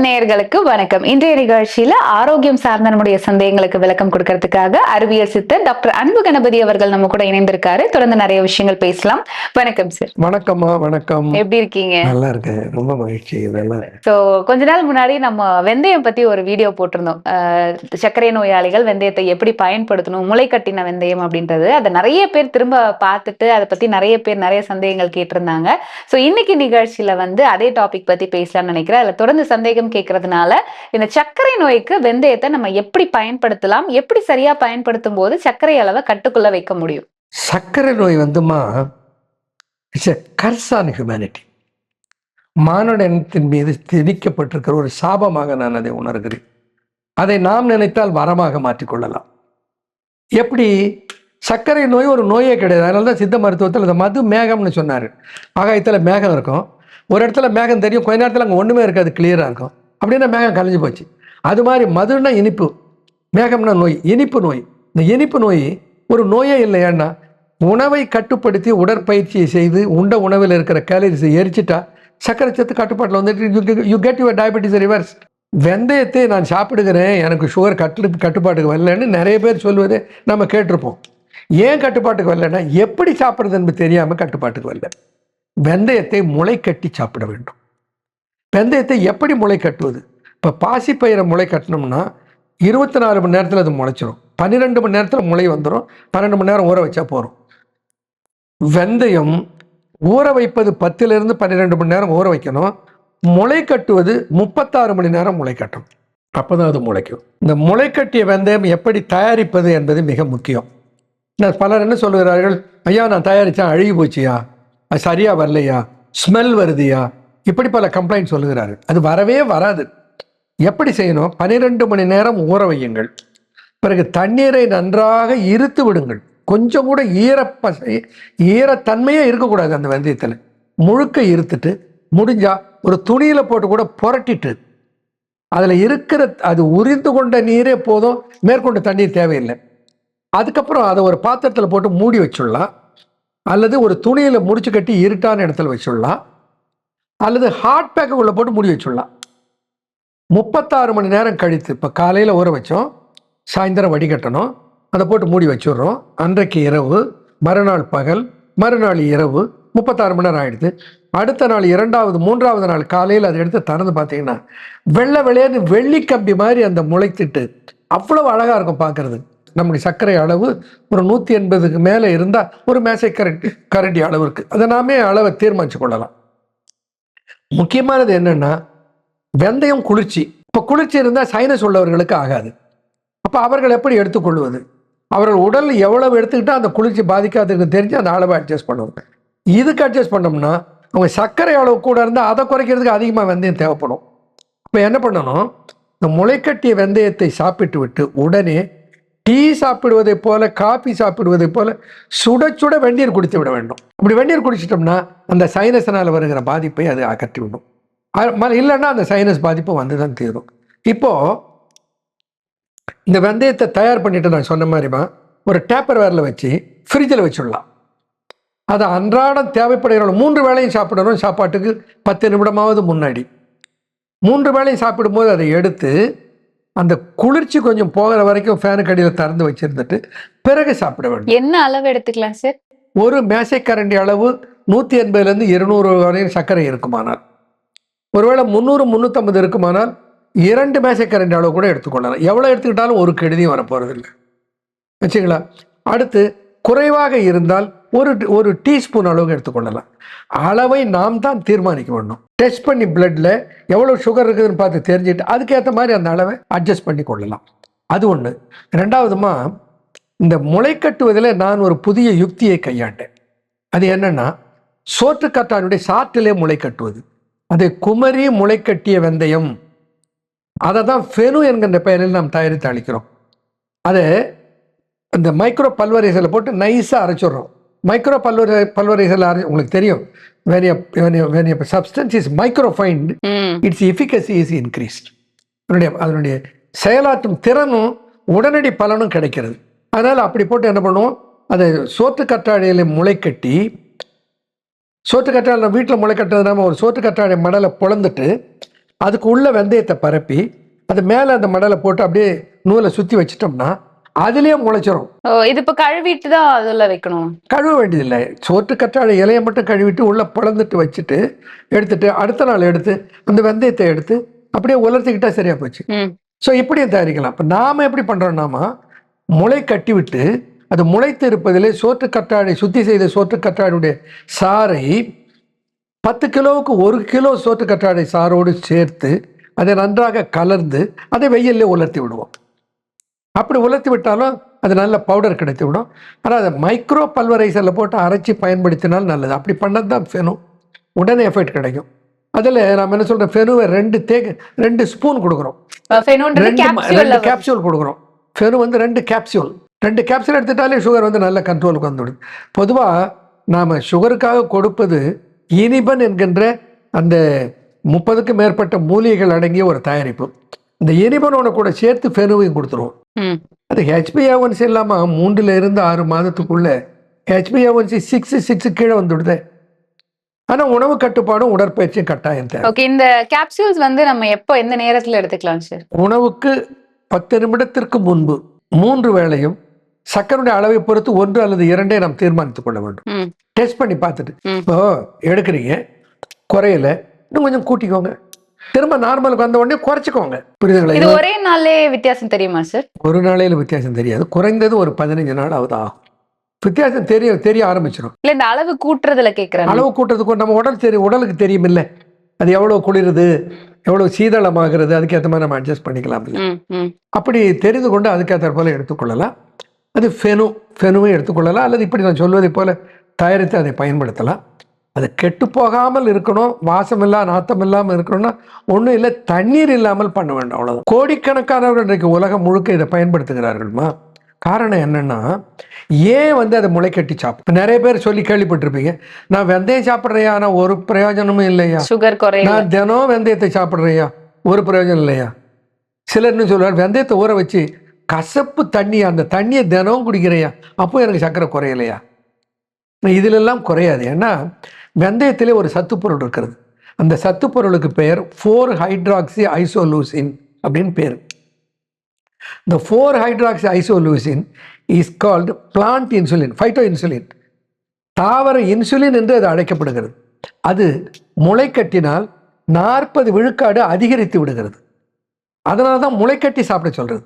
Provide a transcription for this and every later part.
நேயர்களுக்கு வணக்கம். இன்றைய நிகழ்ச்சியில ஆரோக்கியம் சார்ந்த நம்முடைய சந்தேகங்களுக்கு விளக்கம் கொடுக்கறதுக்காக அறிவியல் சித்தர் டாக்டர் அன்பு கணபதி அவர்கள் நம்ம கூட இணைந்திருக்காரு. தொடர்ந்து நிறைய விஷயங்கள் பேசலாம். வணக்கம் சார். வணக்கம்மா. வணக்கம். எப்படி இருக்கீங்க? நல்லா இருக்கேன், ரொம்ப மகிழ்ச்சி. கொஞ்ச நாள் முன்னாடி நம்ம வெந்தயம் பத்தி ஒரு வீடியோ போட்டிருந்தோம். சர்க்கரை நோயாளிகள் வெந்தயத்தை எப்படி பயன்படுத்தணும், முளை கட்டின வெந்தயம் அப்படின்றது. அதை நிறைய பேர் திரும்ப பார்த்துட்டு அதை பத்தி நிறைய பேர் நிறைய சந்தேகங்கள் கேட்டிருந்தாங்க. சோ இன்னைக்கு நிகழ்ச்சியில அதே டாபிக் பத்தி பேசலாம்னு நினைக்கிறேன். அதுல தொடர்ந்து சந்தேகம் கேட்கறதுனால இந்த சர்க்கரை நோய்க்கு வெந்தயத்தை நம்ம எப்படி பயன்படுத்தலாம், எப்படி சரியா பயன்படுத்தும் போது சர்க்கரை அளவை கட்டுக்குள்ள வைக்க முடியும்? சர்க்கரை நோய் இட்ஸ் எ கர்ஸ் ஆன் ஹியூமனிட்டி. மானுட இனத்தின் மீது திணிக்கப்பட்டிருக்கிற ஒரு சாபமாக நான் அதை உணர்கிறேன். அதை நாம் நினைத்தால் வரமாக மாற்றிக்கொள்ளலாம். எப்படி? சர்க்கரை நோய் ஒரு நோயே கிடையாது. அதனால தான் சித்த மருத்துவத்தில் அந்த மது மேகம்னு சொன்னார். ஆகாயத்தில் மேகம் இருக்கும், ஒரு இடத்துல மேகம் தெரியும், கொஞ்ச நேரத்தில் அங்கே ஒன்றுமே இருக்காது, கிளியராக இருக்கும். அப்படின்னா மேகம் கலைஞ்சு போச்சு. அது மாதிரி மதுன்னா இனிப்பு, மேகம்னா நோய், இனிப்பு நோய். இந்த இனிப்பு நோய் ஒரு நோயே இல்லை. ஏன்னா உணவை கட்டுப்படுத்தி உடற்பயிற்சியை செய்து உண்ட உணவில் இருக்கிற கேலரிஸை எரிச்சிட்டா சர்க்கரை சத்து கட்டுப்பாட்டில் வந்துட்டு you get your diabetes reverse. வெந்தயத்தை நான் சாப்பிடுகிறேன், எனக்கு சுகர் கட்டுப்பாட்டுக்கு வரலன்னு நிறைய பேர் சொல்லுவதை நம்ம கேட்டிருப்போம். ஏன் கட்டுப்பாட்டுக்கு வரலன்னா எப்படி சாப்பிட்றது என்பது தெரியாமல் கட்டுப்பாட்டுக்கு வரல. வெந்தயத்தை முளை கட்டி சாப்பிட வேண்டும். வெந்தயத்தை எப்படி முளை கட்டுவது? இப்போ பாசிப்பயிரை முளை கட்டினோம்னா 24 மணி நேரத்தில் அது முளைச்சிரும். 12 மணி நேரத்தில் முளை வந்துடும். 12 மணி நேரம் ஊற வச்சா போகிறோம். வெந்தயம் ஊற வைப்பது 10லிருந்து 12 மணி நேரம் ஊற வைக்கணும். முளை கட்டுவது 36 மணி நேரம் முளை கட்டணும். அப்போ தான் அது முளைக்கும். இந்த முளை கட்டிய வெந்தயம் எப்படி தயாரிப்பது என்பது மிக முக்கியம். பலர் என்ன சொல்லுகிறார்கள், ஐயா நான் தயாரித்தேன் அழுகி போச்சியா, அது சரியாக வரலையா, ஸ்மெல் வருதுயா, இப்படி பல கம்ப்ளைண்ட் சொல்லுகிறார்கள். அது வரவே வராது. எப்படி செய்யணும்? 12 மணி நேரம் ஊற வையுங்கள். பிறகு தண்ணீரை நன்றாக இருத்து விடுங்கள். கொஞ்சம் கூட ஈரத்தன்மையே இருக்கக்கூடாது அந்த வெந்தயத்தில். முழுக்க இருத்துட்டு முடிஞ்சா ஒரு துணியில் போட்டு கூட புரட்டிட்டு அதில் இருக்கிற அது உறிந்து கொண்ட நீரே போதும், மேற்கொண்டு தண்ணீர் தேவையில்லை. அதுக்கப்புறம் அதை ஒரு பாத்திரத்தில் போட்டு மூடி வச்சுடலாம், அல்லது ஒரு துணியில் முடிச்சு கட்டி இருட்டான இடத்துல வச்சுடலாம், அல்லது ஹாட் பேக்குக்குள்ளே போட்டு மூடி வச்சுடலாம். 36 மணி நேரம் கழித்து, இப்போ காலையில் ஊற வச்சோம், சாயந்தரம் வடிகட்டணும், அதை போட்டு மூடி வச்சுடுறோம். அன்றைக்கு இரவு, மறுநாள் பகல், மறுநாள் இரவு 36 மணி நேரம் ஆகிடுது. அடுத்த நாள் 2வது 3வது நாள் காலையில் அதை எடுத்து திறந்து பார்த்தீங்கன்னா வெள்ளை வெள்ளையன்னு வெள்ளி கம்பி மாதிரி அந்த முளைத்திட்டு அவ்வளவு அழகாக இருக்கும் பார்க்குறது. நம்முடைய சர்க்கரை அளவு ஒரு 180க்கு மேலே இருந்தால் ஒரு மேசை கரண்டி அளவு இருக்குது. அதை நாமே அளவை தீர்மானித்து கொள்ளலாம். முக்கியமானது என்னென்னா வெந்தயம் குளிர்ச்சி. இப்போ குளிர்ச்சி இருந்தால் சைனஸ் உள்ளவர்களுக்கு ஆகாது. அப்போ அவர்கள் எப்படி எடுத்துக்கொள்வது? அவர்கள் உடல் எவ்வளவு எடுத்துக்கிட்டால் அந்த குளிர்ச்சி பாதிக்காதுன்னு தெரிஞ்சு அந்த அளவை அட்ஜஸ்ட் பண்ணுவாங்க. இதுக்கு அட்ஜஸ்ட் பண்ணோம்னா அவங்க சர்க்கரை அளவு கூட இருந்தால் அதை குறைக்கிறதுக்கு அதிகமாக வெந்தயம் தேவைப்படும். இப்போ என்ன பண்ணணும்? இந்த முளைக்கட்டிய வெந்தயத்தை சாப்பிட்டு விட்டு உடனே டீ சாப்பிடுவதை போல, காபி சாப்பிடுவதை போல சுட சுட வெந்நீர் குடித்து விட வேண்டும். அப்படி வெந்நீர் குடிச்சிட்டோம்னா அந்த சைனஸினால் வருகிற பாதிப்பை அது அகற்றி விடும். இல்லைன்னா அந்த சைனஸ் பாதிப்பு வந்து தான் தீரும். இப்போது இந்த வெந்தயத்தை தயார் பண்ணிட்டு நான் சொன்ன மாதிரிமா ஒரு டேப்பர் வேரில் வச்சு ஃப்ரிட்ஜில் வச்சுடலாம். அதை அன்றாடம் தேவைப்படுகிறவங்க 3 வேளையும் சாப்பிடணும். சாப்பாட்டுக்கு 10 நிமிடமாவது முன்னாடி 3 வேளையும் சாப்பிடும்போது அதை எடுத்து அந்த குளிர்ச்சி கொஞ்சம் போகிற வரைக்கும் ஃபேனுக்கு அடியில் திறந்து வச்சிருந்துட்டு பிறகு சாப்பிட வேண்டும். என்ன அளவு எடுத்துக்கலாம் சார்? ஒரு மேசைக்கரண்டி அளவு 180லேருந்து 200 வரையும் சர்க்கரை இருக்குமானால், ஒருவேளை 300 350 இருக்குமானால் 2 மேசைக்கரண்டி அளவு கூட எடுத்துக்கொள்ளலாம். எவ்வளோ எடுத்துக்கிட்டாலும் ஒரு கெடுதியும் வரப்போகிறதில்லை வச்சுங்களா. அடுத்து குறைவாக இருந்தால் ஒரு டீஸ்பூன் அளவுக்கு எடுத்துக்கொள்ளலாம். அளவை நாம் தான் தீர்மானிக்க வேண்டும். டெஸ்ட் பண்ணி பிளட்டில் எவ்வளோ சுகர் இருக்குதுன்னு பார்த்து தெரிஞ்சுட்டு அதுக்கேற்ற மாதிரி அந்த அளவை அட்ஜஸ்ட் பண்ணி கொள்ளலாம். அது ஒன்று. ரெண்டாவதுமா இந்த முளை கட்டுவதில் நான் ஒரு புதிய யுக்தியை கையாண்டேன். அது என்னென்னா சோற்றுக்கற்றானுடைய சாற்றிலே முளை கட்டுவது. அதை குமரி முளை கட்டிய வெந்தயம், அதை தான் ஃபெனு என்கின்ற பெயரில் நாம் தயாரித்து அளிக்கிறோம். அதை இந்த மைக்ரோ பல்வரைசரில் போட்டு நைஸாக அரைச்சிடுறோம். மைக்ரோ பல்வரைசரில் உங்களுக்கு தெரியும், when a substance is microfined, its efficacy is increased. அதனுடைய செயலாற்றும் திறனும் உடனடி பலனும் கிடைக்கிறது. அதனால் அப்படி போட்டு என்ன பண்ணுவோம், அதை சோற்று கற்றாழையில் முளை கட்டி, சோற்று கற்றாழை வீட்டில் முளை கட்டுறது, நம்ம ஒரு சோற்று கற்றாழை மடலை பொழந்துட்டு அதுக்கு உள்ள வெந்தயத்தை பரப்பி அது மேலே அந்த மடலை போட்டு அப்படியே நூலை சுற்றி வச்சிட்டோம்னா அதுலேயே முளைச்சிரும். இது இப்ப கழுவிட்டு தான் அதுல வைக்கணும்? கழுவ வேண்டியதில்லை. சோற்று கற்றாழை இலையை மட்டும் கழுவிட்டு உள்ளே பிளந்துட்டு வச்சுட்டு எடுத்துட்டு அடுத்த நாள் எடுத்து அந்த வெந்தயத்தை எடுத்து அப்படியே உலர்த்திக்கிட்டா சரியா போச்சு. ஸோ இப்படியும் தயாரிக்கலாம். இப்போ நாம் எப்படி பண்ணுறோம்னாமா முளை கட்டி விட்டு அது முளைத்து இருப்பதிலே சோற்று கற்றாழை சுத்தி செய்த சோற்று கற்றாழையுடைய சாறை 10 கிலோவுக்கு 1 கிலோ சோற்று கற்றாழை சாரோடு சேர்த்து அதை நன்றாக கலர்ந்து அதை வெயிலே உலர்த்தி விடுவோம். அப்படி உலர்த்தி விட்டாலும் அது நல்ல பவுடர் கிடைத்து விடும். ஆனால் அதை மைக்ரோ பல்வரைசரில் போட்டு அரைச்சி பயன்படுத்தினால் நல்லது. அப்படி பண்ணது தான் ஃபெனு, உடனே எஃபெக்ட் கிடைக்கும். அதில் நாம் என்ன சொல்கிறோம், ஃபெனுவை 2 ஸ்பூன் கொடுக்குறோம், 2 கேப்சூல் கொடுக்குறோம். ஃபெனு வந்து 2 கேப்சூல் எடுத்துட்டாலே சுகர் வந்து நல்ல கண்ட்ரோலுக்கு வந்துவிடும். பொதுவாக நாம் சுகருக்காக கொடுப்பது இனிபன் என்கின்ற அந்த 30க்கும் மேற்பட்ட மூலிகைகள் அடங்கிய ஒரு தயாரிப்பு. இந்த இனிபனோட கூட சேர்த்து ஃபெனுவையும் கொடுத்துருவோம். அது HbA1c இல்லாமல் 3 இருந்து 6 மாதத்துக்குள்ள HbA1c 6 கீழே வந்துவிடுது. ஆனால் உணவு கட்டுப்பாடும் உடற்பயிற்சியும் கட்டாயம் தேவை. ஓகே, இந்த கேப்சூல்ஸ் வந்து நம்ம எப்போ எந்த நேரத்தில் எடுத்துக்கலாம் சார்? உணவுக்கு 10 நிமிடத்திற்கு முன்பு 3 வேளையும் சர்க்கரையுடைய அளவை பொறுத்து 1 அல்லது 2 நாம் தீர்மானித்துக் கொள்ள வேண்டும். டெஸ்ட் பண்ணி பார்த்துட்டு இப்போ எடுக்கிறீங்க குறையல, இன்னும் கொஞ்சம் கூட்டிக்கோங்க, திரும்ப நார்மலுக்கு வந்த உடனே குறைச்சிக்கோங்க. புரியுதுங்களா? இது ஒரே நாளே வித்தியாசம் தெரியுமா சார்? ஒரு நாளையில வித்தியாசம் தெரியாது, குறைந்தது ஒரு 15 நாள் ஆகுதா வித்தியாசம் தெரிய ஆரம்பிச்சிடும். இல்ல இந்த அளவு கூட்டுறதுல கேட்கிறேன். அளவு கூட்டுறதுக்கு நம்ம உடலுக்கு தெரியும் இல்லை, அது எவ்வளவு குளிருது எவ்வளவு சீதளமாகிறது, அதுக்கேற்ற மாதிரி நம்ம அட்ஜஸ்ட் பண்ணிக்கலாம். அப்படி தெரிந்து கொண்டு அதுக்கேற்ற போல எடுத்துக்கொள்ளலாம். அது ஃபெனுவை எடுத்துக்கொள்ளலாம், அல்லது இப்படி நான் சொல்வதை போல தயாரித்து அதை பயன்படுத்தலாம். அது கெட்டு போகாமல் இருக்கணும், வாசம் இல்லா நாத்தம் இல்லாமல் இருக்கணும்னா ஒன்றும் இல்லை, தண்ணீர் இல்லாமல் பண்ண வேண்டாம், அவ்வளோதான். கோடிக்கணக்கானவர்கள் இன்றைக்கு உலகம் முழுக்க இதை பயன்படுத்துகிறார்கள்மா. காரணம் என்னன்னா, ஏன் வந்து அதை முளைக்கட்டி சாப்பிடும். நிறைய பேர் சொல்லி கேள்விப்பட்டிருப்பீங்க, நான் வெந்தயம் சாப்பிட்றையா, ஆனால் ஒரு பிரயோஜனமும் இல்லையா, சுகர் குறைய, நான் தினம் வெந்தயத்தை சாப்பிட்றையா, ஒரு பிரயோஜனம் இல்லையா. சிலர்னு சொல்லுவார், வெந்தயத்தை ஊற வச்சு கசப்பு தண்ணி, அந்த தண்ணியை தினம் குடிக்கிறையா, அப்போ எனக்கு சர்க்கரை குறையலையா. இதிலெல்லாம் குறையாது. ஏன்னா வெந்தயத்திலே ஒரு சத்துப்பொருள் இருக்கிறது. அந்த சத்துப்பொருளுக்கு பெயர் 4-ஹைட்ராக்சி ஐசோலூசின் அப்படின்னு பேர். இந்த four hydroxy isoleucine is called plant insulin, phyto insulin, தாவர இன்சுலின் என்று அது அழைக்கப்படுகிறது. அது முளைக்கட்டினால் 40 விழுக்காடு அதிகரித்து விடுகிறது. அதனால தான் முளைக்கட்டி சாப்பிட சொல்கிறது.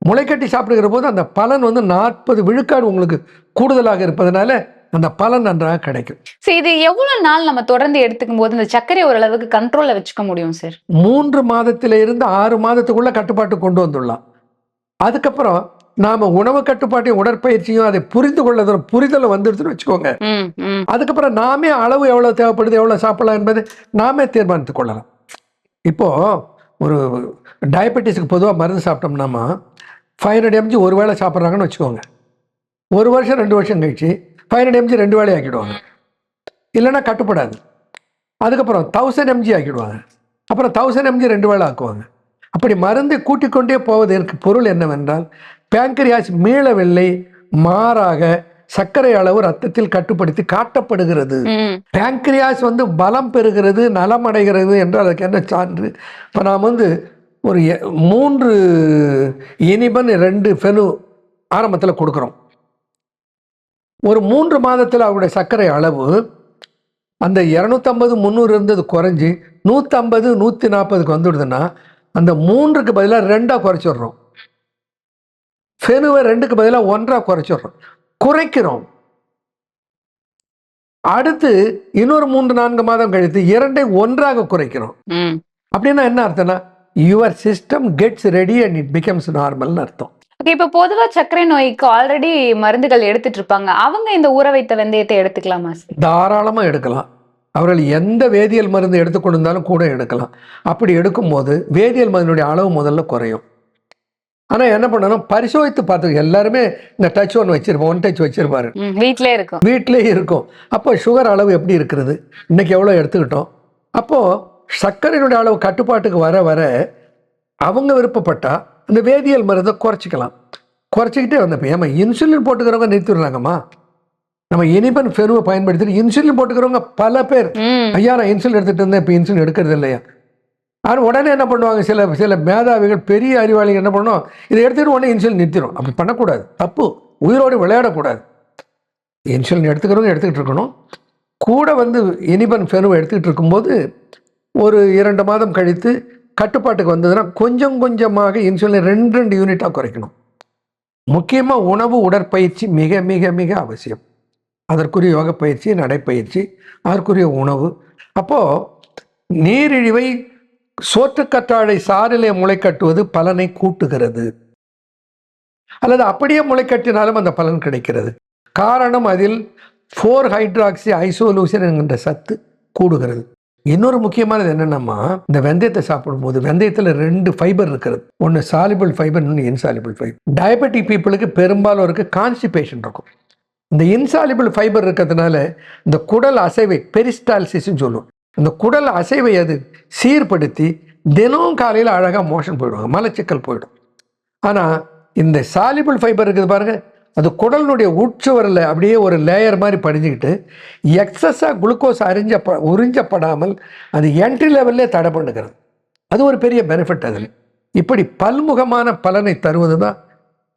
முளைக்கட்டி சாப்பிடுகிற போது அந்த பலன் வந்து 40 விழுக்காடு உங்களுக்கு கூடுதலாக இருப்பதனால அந்த பலன் நன்றாக கிடைக்கும். சரி, இது எவ்வளவு நாள் நம்ம தொடர்ந்து எடுத்துக்கும் போது இந்த சர்க்கரை ஓரளவுக்கு கண்ட்ரோல்ல வச்சுக்க முடியும் சார்? 3 மாதத்தில இருந்து 6 மாதத்துக்குள்ள கட்டுப்பாட்டு கொண்டு வந்துடலாம். அதுக்கப்புறம் நாம உணவு கட்டுப்பாட்டையும் உடற்பயிற்சியும் அதை புரிதல் வந்துடுதுன்னு வச்சுக்கோங்க. அதுக்கப்புறம் நாமே அளவு எவ்வளவு தேவைப்படுது, எவ்வளவு சாப்பிடலாம் என்பதை நாமே தீர்மானித்துக் கொள்ளலாம். இப்போ ஒரு டயபெட்டிஸ்க்கு பொதுவாக மருந்து சாப்பிட்டோம்னாமா 500 mg ஒரு வேளை சாப்பிட்றாங்கன்னு வச்சுக்கோங்க. 1 வருஷம் 2 வருஷம் கழிச்சு 500 mg 2 வேளை ஆக்கிடுவாங்க, இல்லைன்னா கட்டுப்படாது. அதுக்கப்புறம் 1000 mg ஆக்கிடுவாங்க, அப்புறம் 1000 mg 2 வேளை ஆக்குவாங்க. அப்படி மருந்தை கூட்டிக்கொண்டே போவதற்கு பொருள் என்னவென்றால், பேங்கரியாஸ் மீளவில்லை, மாறாக சர்க்கரை அளவு ரத்தத்தில் கட்டுப்படுத்தி காட்டப்படுகிறது. பேங்கரியாஸ் வந்து பலம் பெறுகிறது, நலம் அடைகிறது என்றால் அதுக்கு என்ன சான்று? இப்போ நாம் வந்து ஒரு 3 இனிபன் 2 ஃபெனு ஆரம்பத்தில் கொடுக்குறோம். ஒரு 3 மாதத்தில் அவருடைய சர்க்கரை அளவு அந்த 250-300 இருந்தது குறைஞ்சி 150-140க்கு வந்துடுதுன்னா அந்த 3க்கு பதிலாக 2ஆ குறைச்சிடுறோம். ஃபெனுவை 2க்கு பதிலாக 1ஆ குறைக்கிறோம். அடுத்து இன்னொரு 3-4 மாதம் கழித்து 2ஐ 1ஆக குறைக்கிறோம். அப்படின்னா என்ன அர்த்தம்னா, your system gets ready and it becomes நார்மல்னு அர்த்தம். இப்போ பொதுவா சர்க்கரை நோய்க்கு ஆல்ரெடி மருந்துகள் எடுத்துட்டு இருப்பாங்க, அவங்க இந்த ஊற வைத்த வெந்தயத்தை எடுத்துக்கலாமா? தாராளமா எடுக்கலாம். அவர்கள் எந்த வேதியியல் மருந்து எடுத்துக்கொண்டிருந்தாலும் கூட எடுக்கலாம். அப்படி எடுக்கும்போது வேதியியல் மருந்துடைய அளவு முதல்ல குறையும். ஆனால் என்ன பண்ணணும், பரிசோதித்து பார்த்து, எல்லாருமே இந்த டச் வச்சிருப்போம், 1 டச் வச்சிருப்பாரு, வீட்டிலே இருக்கும். அப்போ சுகர் அளவு எப்படி இருக்கிறது, இன்னைக்கு எவ்வளோ எடுத்துக்கிட்டோம். அப்போது சர்க்கரையினுடைய அளவு கட்டுப்பாட்டுக்கு வர வர அவங்க விருப்பப்பட்டா இந்த வேதியியல் மருந்தை குறைச்சிக்கலாம். குறைச்சிக்கிட்டே வந்தப்போ ஏமா இன்சுலின் போட்டுக்கிறவங்க நிறுத்திடுறாங்கம்மா. நம்ம இனிபன் ஃபெனுவை பயன்படுத்திட்டு இன்சுலின் போட்டுக்கிறவங்க பல பேர், ஐயா நான் இன்சுலின் எடுத்துகிட்டு இருந்தேன், இப்போ இன்சுலின் எடுக்கிறது இல்லையா. ஆனால் உடனே என்ன பண்ணுவாங்க, சில சில மேதாவிகள் பெரிய அறிவாளிகள் என்ன பண்ணுவோம், இதை எடுத்துகிட்டு உடனே இன்சுலின் நிறுத்திடும். அப்படி பண்ணக்கூடாது, தப்பு. உயிரோடு விளையாடக்கூடாது. இன்சுலின் எடுத்துக்கிறவங்க எடுத்துக்கிட்டு இருக்கணும். கூட வந்து இனிபன் ஃபெனுவை எடுத்துக்கிட்டு இருக்கும்போது ஒரு 2 மாதம் கழித்து கட்டுப்பாட்டுக்கு வந்ததுன்னா கொஞ்சம் கொஞ்சமாக இன்சுலின் 2 யூனிட்டாக குறைக்கணும். முக்கியமாக உணவு, உடற்பயிற்சி மிக மிக மிக அவசியம். அதற்குரிய யோக பயிற்சி, நடைப்பயிற்சி, அதற்குரிய உணவு. அப்போது நீரிழிவை சோற்றுக்கற்றாழை சாறிலே முளைக்கட்டுவது பலனை கூட்டுகிறது, அல்லது அப்படியே முளைக்கட்டினாலும் அந்த பலன் கிடைக்கிறது. காரணம் அதில் 4-ஹைட்ராக்சி ஐசோலூசின் என்கின்ற சத்து கூடுகிறது. இன்னொரு முக்கியமானது என்னென்னமா, இந்த வெந்தயத்தை சாப்பிடும்போது வெந்தயத்தில் 2 ஃபைபர் இருக்கிறது. ஒன்று சாலிபிள் ஃபைபர், இன்னொன்று இன்சாலிபிள் ஃபைபர். டயபெட்டிக் பீப்புளுக்கு பெரும்பாலும் இருக்கு கான்ஸ்டிபேஷன் இருக்கும். இந்த இன்சாலிபிள் ஃபைபர் இருக்கிறதுனால இந்த குடல் அசைவை பெரிஸ்டால்சிஸ்ன்னு சொல்லுவோம். இந்த குடல் அசைவை அது சீர்படுத்தி தினம் காலையில் அழகாக மோஷன் போயிடுவாங்க, மலச்சிக்கல் போயிடும். ஆனால் இந்த சாலிபிள் ஃபைபர் இருக்குது பாருங்க, அது குடலுடைய உட்சுவரில் அப்படியே ஒரு லேயர் மாதிரி படிஞ்சுக்கிட்டு எக்ஸஸாக குளுக்கோஸ் உறிஞ்சப்படாமல் அது என்ட்ரி லெவல்லே தடை பண்ணுகிறது. அது ஒரு பெரிய பெனிஃபிட். அதில் இப்படி பல்முகமான பலனை தருவது தான்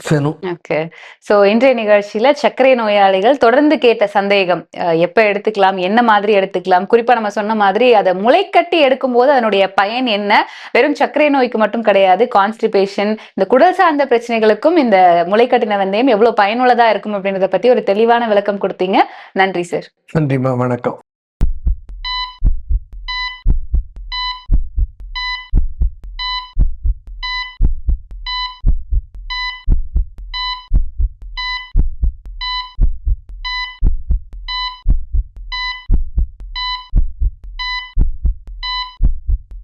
ஃபெனு. ஓகே. ஸோ இன்றைய நிகழ்ச்சியில சர்க்கரை நோயாளிகள் தொடர்ந்து கேட்ட சந்தேகம், எப்ப எடுத்துக்கலாம், என்ன மாதிரி எடுத்துக்கலாம், குறிப்பா நம்ம சொன்ன மாதிரி அதை முளைக்கட்டி எடுக்கும்போது அதனுடைய பயன் என்ன, வெறும் சர்க்கரை நோய்க்கு மட்டும் கிடையாது, கான்ஸ்டிபேஷன், இந்த குடல் சார்ந்த பிரச்சனைகளுக்கும் இந்த முளைக்கட்டின வெந்தயம் எவ்வளவு பயனுள்ளதா இருக்கும் அப்படின்றத பத்தி ஒரு தெளிவான விளக்கம் கொடுத்தீங்க. நன்றி சார். நன்றிம்மா, வணக்கம்.